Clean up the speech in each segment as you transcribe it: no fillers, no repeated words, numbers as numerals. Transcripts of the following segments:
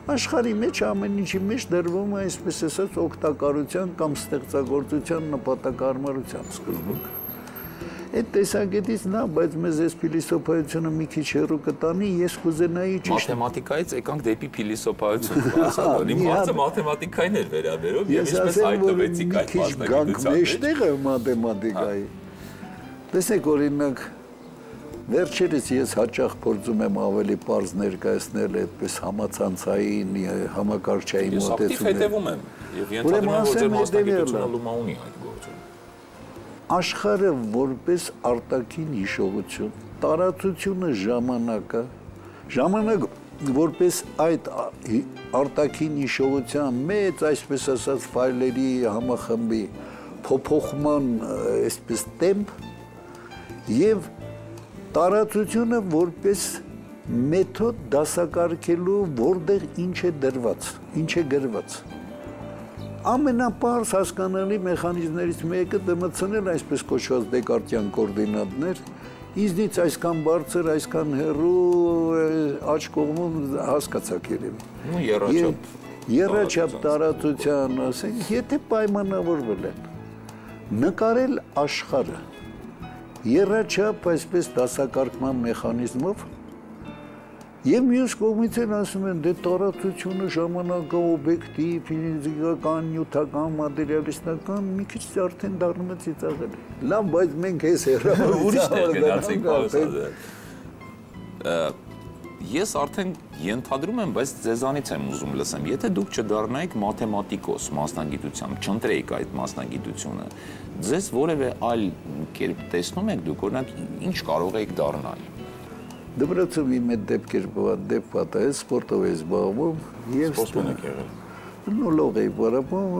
Աշխարհի մեջ ամեն ինչի մեջ դրվում է այսպես ասած օգտակարության կամ ստեղծագործության նպատակարարության սկզբունքը։ Այդ տեսակետից նա, բայց մեզ այս փիլիսոփայությունը մի քիչ հեռու կտանի, ես կուզենայի ճիշտ մաթեմատիկայից եկանք դեպի փիլիսոփայություն, ասած, իմ հարցը մաթեմատիկային էր վերաբերում, եւ ինչպես հայտնվեցիք այդ մասնագիտության մեջ։ Մեջտեղը մաթեմատիկայի։ Տեսեք, օրինակ, վերջերս ես հաճախ փորձում եմ ավելի պարզ ներկայացնել այդպես համացանցային, համակարգչային մոտեցումներ։ Ես ակտիվ հետևում եմ եւ ենթադրում եմ, որ ձեր մասնագիտությունը լումա ունի այդ գործում։ Աշխարհը որպես արտաքին հիշողություն, տարածությունը ժամանակը որպես այդ արտաքին հիշողության մեծ, այսպես ասած, ֆայլերի համախմբի փոփոխման այսպես տեմպ եւ տարածությունը որպես մեթոդ դասակարգելու որտեղ ինչ է դրված, ինչ է գրված։ Ամենապարզ հասկանալի մեխանիզմներից մեկը դմցնել այսպես կոչված դեկարտյան կոորդինատներ, ինձնից այսքան բարձր, այսքան հեռու, աջ կողմում հասկացաք երևի։ Եռաչափ տարածության, ասենք, եթե պայմանավորվել են, նկարել աշխարհը եռաչափ այսպես դասակարգման մեխանիզմով եւ մյուս կողմից են ասում են դե տարածությունը ժամանակը օբյեկտիվ, ֆիզիկական, նյութական, մատերիալիստական մի քիչ արդեն դառնում է ծիծաղելի։ Լավ, բայց մենք այս Ես արդեն ենթադրում եմ, բայց ձեզանից եմ ուզում լսեմ, եթե դուք չդառնայիք մաթեմատիկոս մասնագիտությամբ, չընտրեիք այդ մասնագիտությունը, ձեզ որևէ այլ կերպ տեսնում եք դուք, օրինակ, ինչ կարող եք դառնալ։ Դպրոցում իմ այդ դեպք պատահեց, սպորտով էի զբաղվում եւ սպորտում եք եղել։ Նոլող էի բարապում,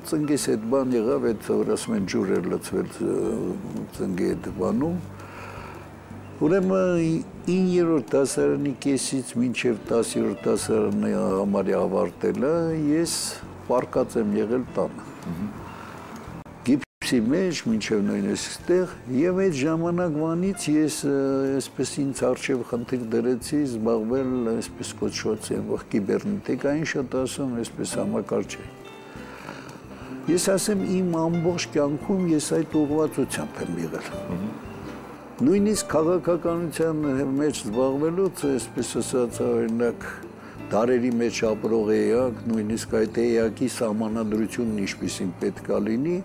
ծնգիս այդ բան եղավ, այդ որ ասում են ջուր էր լցվել ծնգի այդ բանում։ Ուրեմն 9-րդ դասարանի կեսից մինչև 10-րդ դասարանը համարյա ավարտելը ես պարկած եմ եղել տանը։ Գիպսի մեջ մինչև նույնիսկ ստեղ եւ այդ ժամանակվանից ես այսպես ինձ արժեվ խնդիր դրեցի զբաղվել այսպես կոչված կիբեռնետիկային շատ ասում, այսպես համակարգչային։ Ես ասեմ իմ ամբողջ կյանքում ես այդ ուղղվածությամբ եմ եղել։ Նույնիսկ քաղաքականության մեջ զբաղվելուց, այսպես ասած, օրինակ, դարերի մեջ ապրող էակ, նույնիսկ այդ էակի սահմանադրությունն ինչպիսին պետք է լինի,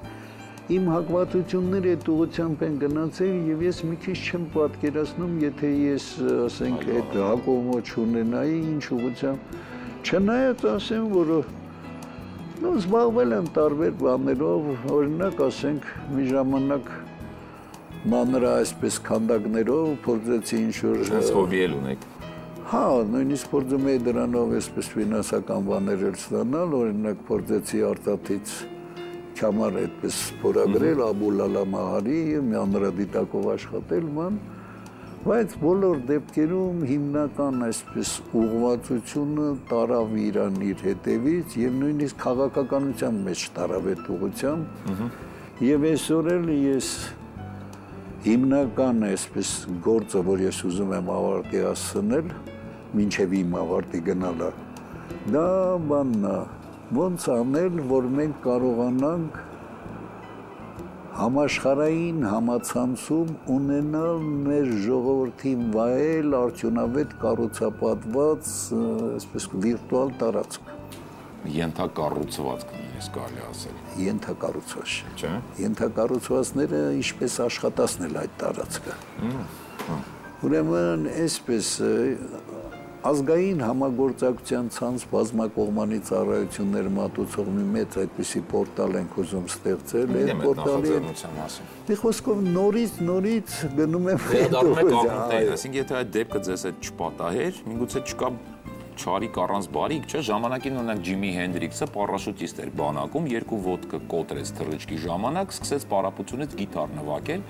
իմ հակվածությունները այդ ուղղությամբ են գնացել եւ ես մի քիչ չեմ պատկերացնում, եթե ես, ասենք, այդ հակոմը չունենայի, ինչ ուղղությամբ, չնայած ասեմ, որ զբաղվել եմ տարբեր բաներով, օրինակ, ասենք, մի ժամանակ մանր այսպես քանդակներով փորձեցի ինչ-որ հոբի էլ ունեք։ Հա, նույնիսկ փորձում էի դրանով այսպես ֆինանսական բաներ էլ ստանալ, օրինակ փորձեցի արտաթից չամար այդպես փորագրել Աբուլալա Մահարի, մանրադիտակով աշխատել, բայց բոլոր դեպքերում հիմնական այսպես ուղղվածությունը տարավ իրան իր հետևից եւ նույնիսկ քաղաքականության մեջ տարավ այդ ուղղությամբ եւ այսօր էլ ես հիմնական այսպես գործը, որ ես ուզում եմ ավարտի հասցնել, մինչև իմ ավարտի գնալը, դա բանն է, ոնց անել, որ մենք կարողանանք համաշխարհային համացանցում ունենալ մեր ժողովրդին վայել արդյունավետ կառուցապատված, այսպես վիրտուալ տարածք։ Ենթակառուցվածքն ես կարելի ասել։ Ենթակառուցված չէ։ Ենթակառուցվածքները ինչպես աշխատացնել այդ տարածքը։ Ուրեմն այսպես ազգային համագործակցության ցանց բազմակողմանի ծառայություններ մատուցող մի մեծ այդպիսի պորտալ ենք ուզում ստեղծել, այդ պորտալի մի խոսքով նորից գնում եմ այսինքն եթե այդ դեպքը ձեզ հետ չպատահեր, միգուցե չկա չարիք առանց բարիք, չէ, ժամանակին օրինակ Ջիմի Հենդրիքսը պարաշուտիստ էր բանակում, երկու ոտքը կոտրեց թռիչքի ժամանակ, սկսեց պարապությունից գիտար նվագել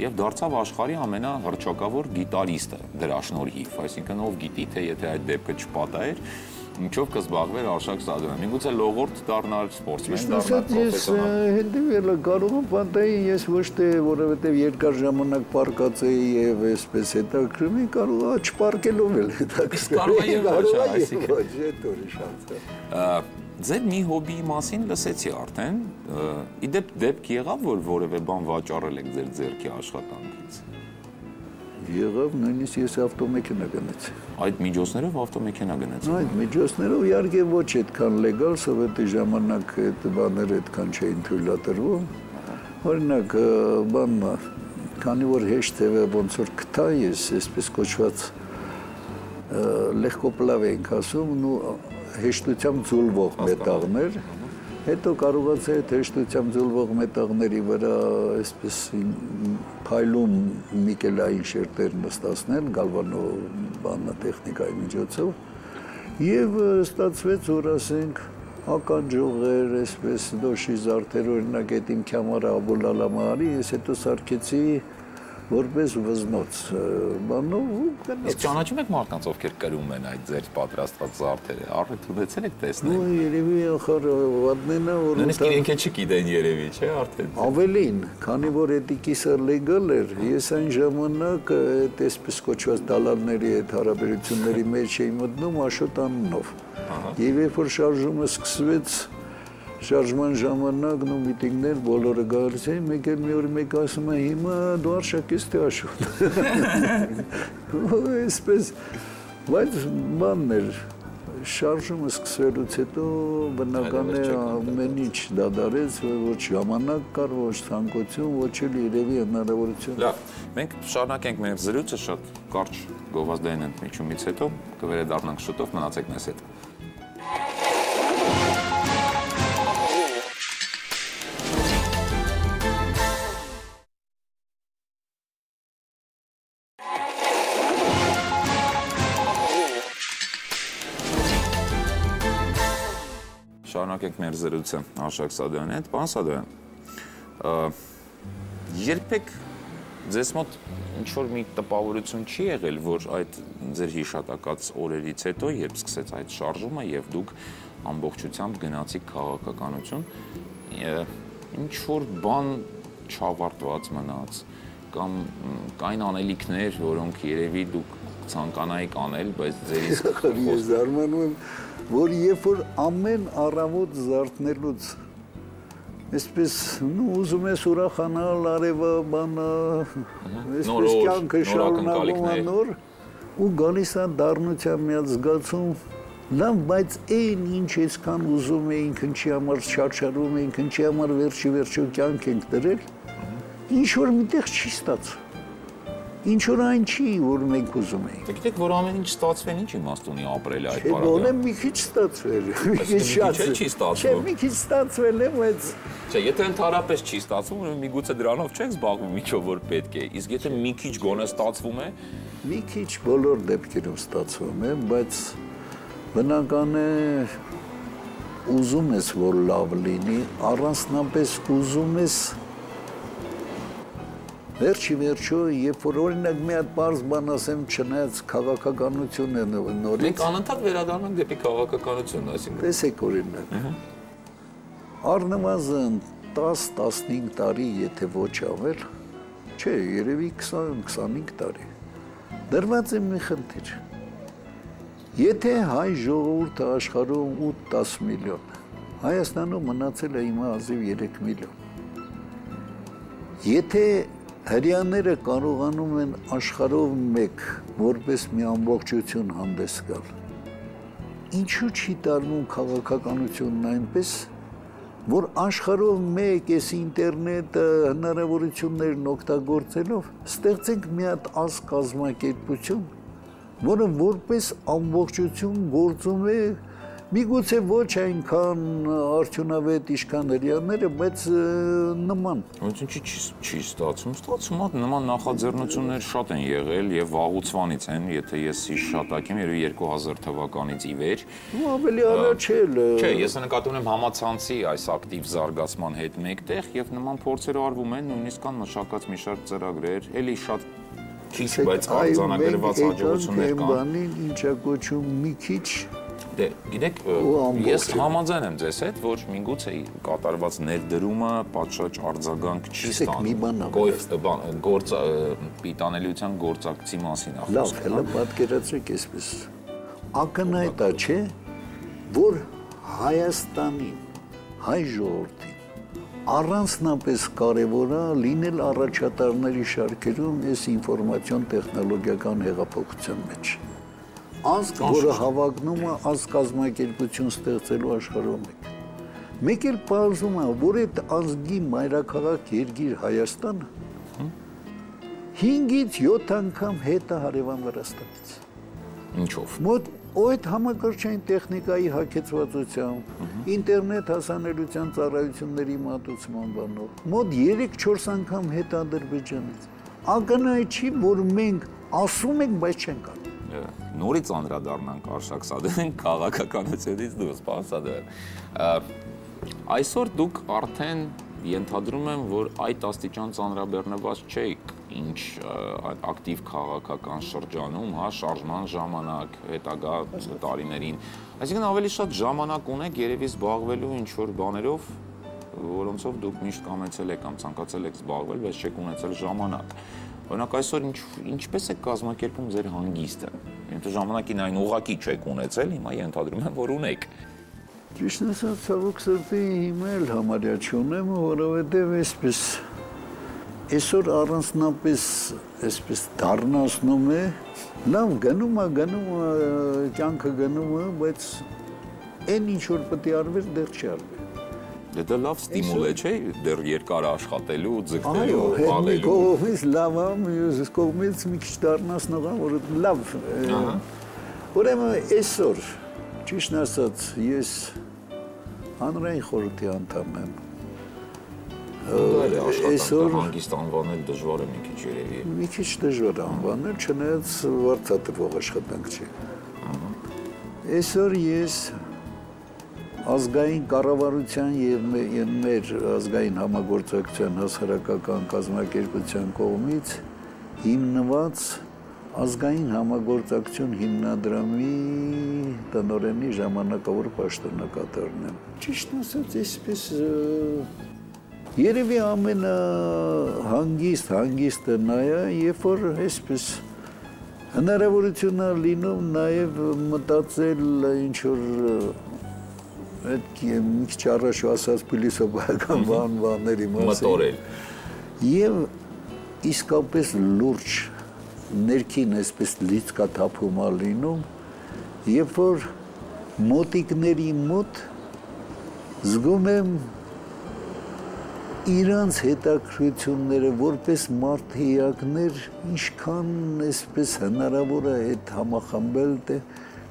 եւ դարձավ աշխարհի ամենահռչակավոր գիտարիստը դրա շնորհիվ, այսինքն ով գիտի թե եթե այդ դեպքը չպատահեր, ինչով կզբաղվեր Արշակ Սադոյանը։ Միգուցե լողորդ դառնալ, սպորտսմեն դառնալ, Ես հետևելը կարող եմ պատահի, ես ոչ թե որովհետև երկար ժամանակ պարկած էի եւ այսպես հետաքրում եմ, կարող է չպարկելով էլ հետաքրքրել։ Ձեր մի հոբիի մասին լսեցի արդեն, իդեպ դեպք եղավ, որ որևէ բան վաճառել եք ձեր ձեռքի աշխատանքից։ Եղավ, նույնիսկ ես ավտոմեքենա գնացի։ Այդ միջոցներով ավտոմեքենա գնացի։ Այդ միջոցներով իհարկե ոչ այդքան լեգալ, սովետի ժամանակ այդ բաները այդքան չէին թույլատրվում։ Օրինակ, բանն, քանի որ հեշտ է ոնց որ գտա ես, այսպես կոչված լեգկոպլավ ենք ասում, հեշտությամբ ձուլվող մետաղներ, հետո կարողացա այդ հեշտությամբ ձուլվող մետաղների վրա այսպես փայլուն նիկելային շերտեր նստացնել գալվանո բանատեխնիկայի միջոցով եւ ստացվեց, որ ասենք ականջողեր, այսպես դոշի զարդեր, օրինակ այդ իմ քյամարա Աբուլալամարի, ես հետո սարքեցի որպես վզնոց բանով ու գնաց։ Իսկ ճանաչում եք մարդկանց, ովքեր կրում են այդ ձեր պատրաստված զարդերը, առիթ ունեցել եք տեսնել։ Ու երևի ախր վատնենա որ նույնիսկ իրենք չգիտեն երևի, չէ՞ արդեն։ Ավելին, քանի որ էդի կիսը լեգալ էր, ես այն ժամանակ այդ այսպես կոչված դալալների այդ հարաբերությունների մեջ էի մտնում Աշոտ անունով։ Եվ երբ որ շարժումը սկսվեց, շարժման ժամանակն ու միտինգներ բոլորը գալիս էին, մեկ էլ մի օր մեկ ասում է հիմա դու Արշակ ես թե Աշոտ։ Այսպես, բայց բանն էր, շարժումը սկսվելուց հետո բնական է ամեն ինչ դադարեց, ոչ ժամանակ կար, ոչ ցանկություն, ոչ էլ երևի հնարավորություն։ Լավ, մենք շարունակենք մեր զրույցը շատ կարճ գովազդային ընդմիջումից հետո կվերադառնանք շուտով, մնացեք մեզ հետ։ Շարունակենք մեր զրույցը Արշակ Սադոյանի հետ, պարոն Սադոյան, երբեք ձեզ մոտ ինչ-որ մի տպավորություն չի եղել, որ այդ ձեր հիշատակած օրերից հետո, երբ սկսեց այդ շարժումը եւ դուք ամբողջությամբ գնացիք քաղաքականություն, ինչ-որ բան չավարտված մնաց, կամ կային անելիքներ, որոնք երևի դուք ցանկանայիք անել, բայց ձերից ես զարմանում եմ, որ երբ որ ամեն առավոտ զարթնելուց այսպես ուզում ես ուրախանալ, արևը, բանը, այսպես կյանքը շարունակվում է նոր ու գալիս է դառնության մի հատ զգացում, լավ, բայց այն ինչ այսքան ուզում էինք, ինչի համար չարչարվում էինք, ինչի համար վերջի կյանք ենք դրել, ինչ որ միտեղ չի ստացվում։ Ինչ որ այն չի, որ մենք ուզում էինք։ Գիտեք, որ ամեն ինչ ստացվեն, ինչ իմաստ ունի ապրել այդ պարագայում։ Չէ, մի քիչ ստացվել, մի քիչ շատ չի ստացվում։ Չէ, մի քիչ ստացվել է, բայց Չէ, եթե ընդհանրապես չի ստացվում, միգուցե դրանով չեք զբաղվում ինչով որ պետք է։ Իսկ եթե մի քիչ գոնե ստացվում է, մի քիչ բոլոր դեպքերում ստացվում է, բայց բնական է ուզում ես, որ լավ լինի, առանձնապես ուզում ես Վերջո, երբ որ օրինակ մի հատ պարզ բան ասեմ, չնայած քաղաքականություն է նորից։ Մենք անընդհատ վերադառնանք դեպի քաղաքականություն, այսինքն։ Տեսեք օրինակ։ Առնվազն 10-15 տարի, եթե ոչ ավել, չէ, երևի 20-25 տարի։ Դրված է մի խնդիր։ Եթե հայ ժողովուրդը աշխարհում 8-10 միլիոն, Հայաստանում մնացել է հիմա ազիվ 3 միլիոն։ Եթե հрьяաները կարողանում են աշխարհով մեկ որպես մի ամբողջություն հանդես գալ։ Ինչու չի տարվում քաղաքականությունն այնպես, որ աշխարհով մեկ էս ինտերնետը հնարավորություններն օգտագործելով ստեղծենք մի հատ ազգ կազմակերպություն, որը որպես ամբողջություն գործում է միգուցե ոչ այնքան արդյունավետ ինչքան հрьяաները, բայց նման։ Ոնց ինչի չի ստացվում։ Ստացվում է նման նախաձեռնություններ շատ են եղել եւ վաղուցվանից են, եթե ես հիշատակեմ, երևի 2000 թվականից ի վեր։ Ու ավելի առաջ էլ։ Չէ, ես նկատի ունեմ համացանցի այս ակտիվ զարգացման հետ մեկտեղ եւ նման փորձեր արվում են, նույնիսկ կան մշակած մի շարք ծրագրեր, էլի շատ քիչ, բայց արձանագրված հաջողություններ կան։ Բանին ինչա կոչում մի քիչ Դե, գիտեք, ես համաձայն եմ ձեզ հետ, որ միգուցե կատարված ներդրումը պատշաճ արձագանք չի ստանում պիտանելիության գործակցի մասին է խոսքը։ Լավ, հələ պատկերացրեք այսպես։ Ակնհայտ է, չէ, որ Հայաստանին, հայ ժողովրդին առանձնապես կարևոր է լինել առաջատարների շարքերում այս ինֆորմացիոն տեխնոլոգիական հեղափոխության մեջ։ Ազգ, որը հավակնում է ազգ կազմակերպություն ստեղծելու աշխարհում մեկ։ Մեկ էլ պարզում է, որ այդ ազգի մայրաքաղաք երկիր Հայաստանը 5-ից 7 անգամ հետ է հարևան Վրաստանից։ Ինչով։ Մոտ այդ համակարգչային տեխնիկայի հագեցվածությամբ, ինտերնետ հասանելիության ծառայությունների մատուցման բանով, մոտ 3-4 անգամ հետ Ադրբեջանից։ Ակնհայտ չի, որ մենք ասում ենք, բայց չենք անում։ Նորից անդրադառնանք Արշակ Սադեն քաղաքականությունից դուրս, պարոն Սադեն։ Այսօր դուք արդեն ենթադրում եմ, որ այդ աստիճան ծանրաբեռնված չեք, ինչ ակտիվ քաղաքական շրջանում, հա, շարժման ժամանակ, հետագա տարիներին։ Այսինքն ավելի շատ ժամանակ ունեք երևի զբաղվելու ինչ-որ բաներով, որոնցով դուք միշտ կամեցել եք կամ ցանկացել եք զբաղվել, բայց չեք ունեցել ժամանակ։ Օրինակ այսօր ինչպես է կազմակերպում ձեր հանգիստը։ Ինձ ժամանակին այն ուղղակի չեք ունեցել, հիմա ենթադրում եմ, որ ունեք։ Ճիշտն ասած, ցավոք սրտի հիմա էլ համարյա չունեմ, որովհետև այսօր առանձնապես այսպես դառնացնում է, լավ գնում է, կյանքը գնում է, բայց այն ինչ որ պետք է արվեր, դեռ չի արվել։ Դա լավ ստիմուլ է, չէ՞, դեռ երկար աշխատելու, ձգտելու, այո, մի կողմից լավ է, մյուս կողմից մի քիչ դառնացնող է, որ լավ։ Ուրեմն այսօր, ճիշտն ասած, ես հանրային խորհրդի անդամ եմ։ Այսօր հանգիստ անվանել դժվար է մի քիչ երևի։ Մի քիչ դժվար է անվանել, չնայած վարձատրվող աշխատանք չի։ Այսօր ես ազգային կառավարության եւ մեր ազգային համագործակցության հասարակական կազմակերպության կողմից հիմնված ազգային համագործակցություն հիմնադրամի տնօրենի ժամանակավոր պաշտոնակատարն եմ։ Ճիշտ ասած, այսպես երևի հանգիստը նա է, երբ որ այսպես հնարավորություն է լինում նաեւ մտածել ինչ որ այդ մի քիչ առաջ ասած փիլիսոփայական բաների մասին մտորել եւ իսկապես լուրջ ներքին այսպես լիցքաթափում է լինում երբ որ մոտիկների մոտ զգում եմ իրանց հետաքրքրությունները որպես մարդիակներ ինչքան այսպես հնարավոր է այդ համախմբել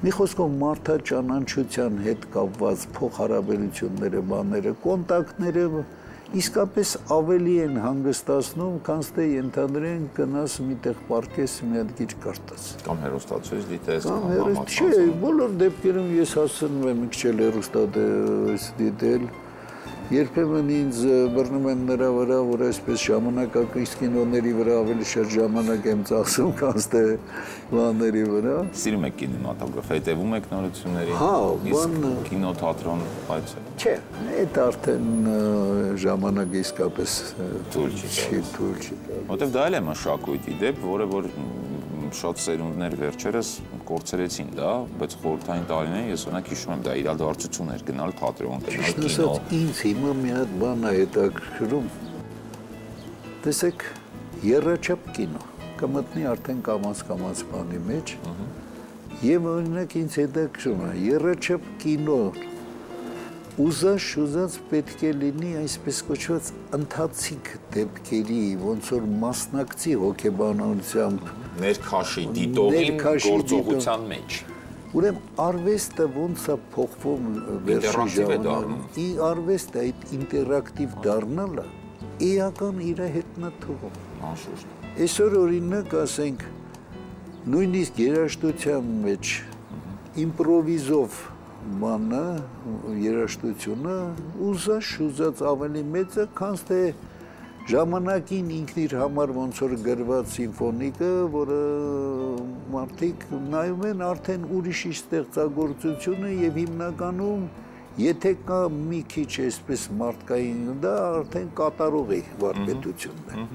մի խոսքով մարդաճանաչության հետ կապված փոխհարաբերությունները, բաները, կոնտակտները իսկապես ավելի են հանգստացնում, քան թե ենթադրենք գնաս միտեղ պարկես մի հատ քիչ կարտաս։ Կամ հեռուստացույց դիտես, կամ հեռուստացույց, չէ, բոլոր դեպքերում ես հասնում եմ մի քիչ հեռուստացույց դիտել։ Երբեմն ինձ բռնում են նրա վրա, որ այսպես ժամանակակից կինոների վրա ավելի շատ ժամանակ եմ ծախսում, քան թե բաների վրա։ Սիրում եք կինեմատոգրաֆ, հետևում եք նորություններին։ Հա, կինո, թատրոն, այց։ Չէ, այդ արդեն ժամանակը իսկապես թույլ չի։ Որտեվ դա էլ է մշակույթ, ի դեպ, որը որ շատ սերունդներ վերջերս կորցրեցին դա, բայց խորհրդային տարիներին ես օրինակ հիշում եմ դա իրադարձություն էր գնալ թատրոն, գնալ կինո։ Ինձ հիմա մի հատ բան է հետաքրքրում։ Տեսեք, եռաչափ կինո կմտնի արդեն կամաց բանի մեջ։ Եվ օրինակ ինձ հետաքրքրում է եռաչափ կինո ուզած պետք է լինի այսպես կոչված ընթացիկ դեպքերի, ոնց որ մասնակցի հոգեբանությամբ ներքաշի դիտողին գործողության մեջ։ Ուրեմն արվեստը ոնց է փոխվում վերջի ժամանակ։ Արվեստը այդ ինտերակտիվ դառնալը էական իր հետն է թողում։ Անշուշտ։ Այսօր օրինակ ասենք նույնիսկ երաժշտության մեջ իմպրովիզով բանը, երաժշտությունը ուզած ավելի մեծ է, քան թե ժամանակին ինքն իր համար ոնց որ գրված սիմֆոնիկը, որը մարդիկ նայում են արդեն ուրիշի ստեղծագործությունը եւ հիմնականում եթե կա մի քիչ այսպես մարդկային դա արդեն կատարող է վարպետությունն է